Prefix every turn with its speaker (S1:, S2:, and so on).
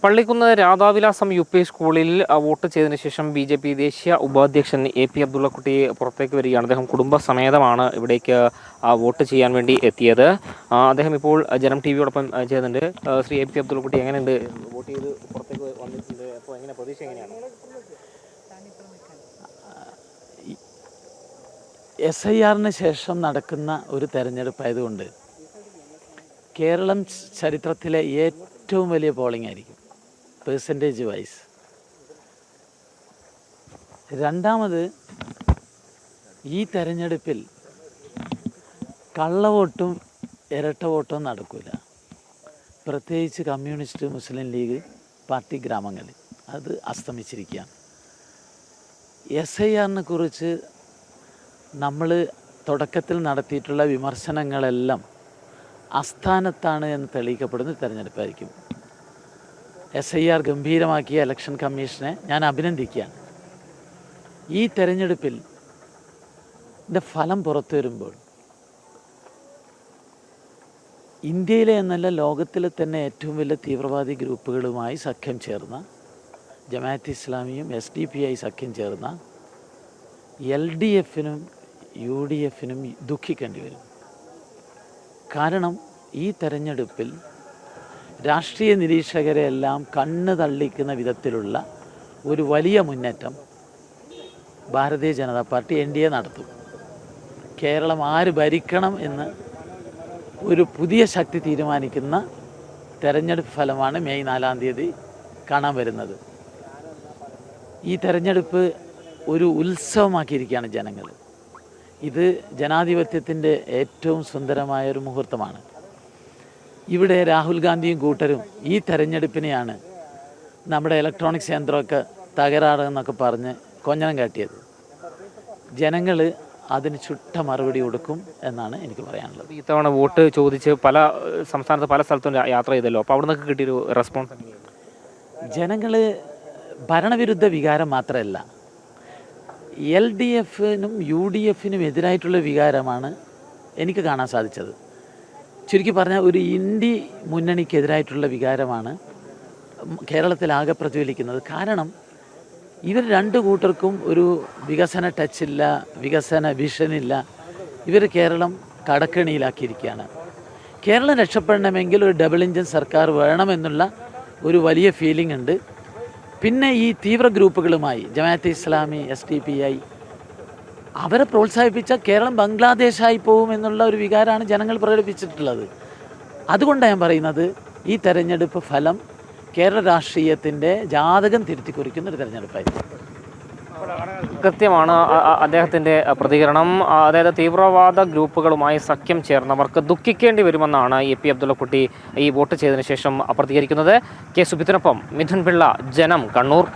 S1: Pallikkunnu രാധാവിലാസം U P സ്കൂളിൽ vote ചെയ്തതിനു ശേഷം ബി.ജെ.പി. ദേശീയ ഉപാധ്യക്ഷൻ എ.പി. അബ്ദുള്ളക്കുട്ടി പുറത്തേക്ക് വരികയാണ്. അദ്ദേഹം കുടുംബസമേതമാണ് ഇവിടേക്ക് വോട്ട് ചെയ്യാൻ വേണ്ടി എത്തിയത്. അദ്ദേഹം ഇപ്പോൾ ജനം ടി.വിയോടൊപ്പം ചെയ്യുന്നുണ്ട്. ശ്രീ എ.പി. അബ്ദുള്ളക്കുട്ടി, എങ്ങനെയുണ്ട്? വോട്ട് ചെയ്ത് പുറത്തേക്ക് വന്നിട്ടുണ്ട്. അപ്പോൾ എങ്ങനെ പ്രതീക്ഷ എങ്ങനെയാണ്?
S2: SIR-ന് ശേഷം നടക്കുന്ന ഒരു തെരഞ്ഞെടുപ്പായതുകൊണ്ട് കേരളം ചരിത്രത്തിലെ ഏറ്റവും വലിയ പോളിംഗ് ആയിരിക്കും പെർസെൻറ്റേജ് വൈസ്. രണ്ടാമത്, ഈ തെരഞ്ഞെടുപ്പിൽ കള്ളവോട്ടും ഇരട്ട വോട്ടും നടക്കില്ല. പ്രത്യേകിച്ച് കമ്മ്യൂണിസ്റ്റ്, മുസ്ലിം ലീഗ് പാർട്ടി ഗ്രാമങ്ങളിൽ അത് അസ്തമിച്ചിരിക്കുകയാണ്. SIR-നെ കുറിച്ച് നമ്മൾ തുടക്കത്തിൽ നടത്തിയിട്ടുള്ള വിമർശനങ്ങളെല്ലാം അസ്ഥാനത്താണ് എന്ന് തെളിയിക്കപ്പെടുന്ന തെരഞ്ഞെടുപ്പായിരിക്കും. SIR ഗംഭീരമാക്കിയ ഇലക്ഷൻ കമ്മീഷനെ ഞാൻ അഭിനന്ദിക്കുകയാണ്. ഈ തെരഞ്ഞെടുപ്പിൽ ഫലം പുറത്തു വരുമ്പോൾ ഇന്ത്യയിലെ എന്നല്ല ലോകത്തിലെ തന്നെ ഏറ്റവും വലിയ തീവ്രവാദി ഗ്രൂപ്പുകളുമായി സഖ്യം ചേർന്ന ജമാഅത്ത് ഇസ്ലാമിയും SDPI സഖ്യം ചേർന്ന LDF-നും UDF-നും ദുഃഖിക്കേണ്ടി വരും. കാരണം ഈ തെരഞ്ഞെടുപ്പിൽ രാഷ്ട്രീയ നിരീക്ഷകരെയെല്ലാം കണ്ണ് തള്ളിക്കുന്ന വിധത്തിലുള്ള ഒരു വലിയ മുന്നേറ്റം ഭാരതീയ ജനതാ പാർട്ടി NDA നടത്തും. കേരളം ആര് ഭരിക്കണം എന്ന് ഒരു പുതിയ ശക്തി തീരുമാനിക്കുന്ന തെരഞ്ഞെടുപ്പ് ഫലമാണ് മെയ് 4-ാം തീയതി കാണാൻ വരുന്നത്. ഈ തെരഞ്ഞെടുപ്പ് ഒരു ഉത്സവമാക്കിയിരിക്കുകയാണ് ജനങ്ങൾ. ഇത് ജനാധിപത്യത്തിൻ്റെ ഏറ്റവും സുന്ദരമായൊരു മുഹൂർത്തമാണ്. ഇവിടെ രാഹുൽ ഗാന്ധിയും കൂട്ടരും ഈ തെരഞ്ഞെടുപ്പിനെയാണ് നമ്മുടെ ഇലക്ട്രോണിക്സ് യന്ത്രമൊക്കെ തകരാറെന്നൊക്കെ പറഞ്ഞ് കൊഞ്ഞനം കാട്ടിയത്. ജനങ്ങൾ അതിന് ചുട്ട മറുപടി കൊടുക്കും എന്നാണ് എനിക്ക് പറയാനുള്ളത്.
S1: ഇത്തവണ വോട്ട് ചോദിച്ച് സംസ്ഥാനത്ത് പല സ്ഥലത്തും യാത്ര ചെയ്തല്ലോ. അപ്പോൾ അവിടെ നിന്നൊക്കെ കിട്ടിയൊരു റെസ്പോൺസ്?
S2: ജനങ്ങൾ ഭരണവിരുദ്ധ വികാരം മാത്രമല്ല, LDF-നും UDF-നും എതിരായിട്ടുള്ള വികാരമാണ് എനിക്ക് കാണാൻ സാധിച്ചത്. ചുരുക്കി പറഞ്ഞാൽ ഒരു ഇന്ത്യ മുന്നണിക്കെതിരായിട്ടുള്ള വികാരമാണ് കേരളത്തിലാകെ പ്രതിഫലിക്കുന്നത്. കാരണം ഇവർ രണ്ടു കൂട്ടർക്കും ഒരു വികസന ടച്ചില്ല, വികസന വിഷനില്ല. ഇവർ കേരളം കടക്കെണിയിലാക്കിയിരിക്കുകയാണ്. കേരളം രക്ഷപ്പെടണമെങ്കിൽ ഒരു ഡബിൾ എഞ്ചിൻ സർക്കാർ വേണമെന്നുള്ള ഒരു വലിയ ഫീലിംഗ് ഉണ്ട്. പിന്നെ ഈ തീവ്ര ഗ്രൂപ്പുകളുമായി ജമാഅത്തെ ഇസ്ലാമി, SDPI അവരെ പ്രോത്സാഹിപ്പിച്ചാൽ കേരളം ബംഗ്ലാദേശായി പോകുമെന്നുള്ള ഒരു വികാരമാണ് ജനങ്ങൾ പ്രകടിപ്പിച്ചിട്ടുള്ളത്. അതുകൊണ്ടാണ് ഞാൻ പറയുന്നത്, ഈ തെരഞ്ഞെടുപ്പ് ഫലം കേരള രാഷ്ട്രീയത്തിൻ്റെ ജാതകം തിരുത്തി കുറിക്കുന്ന ഒരു തെരഞ്ഞെടുപ്പായിരുന്നു.
S1: കൃത്യമാണ് അദ്ദേഹത്തിൻ്റെ പ്രതികരണം. അതായത് തീവ്രവാദ ഗ്രൂപ്പുകളുമായി സഖ്യം ചേർന്നവർക്ക് ദുഃഖിക്കേണ്ടി വരുമെന്നാണ് എ.പി. അബ്ദുള്ളക്കുട്ടി ഈ വോട്ട് ചെയ്തതിനു ശേഷം പ്രതികരിക്കുന്നത്. കെ. സുബിത്തിനൊപ്പം മിഥുൻ പിള്ള, ജനം, കണ്ണൂർ.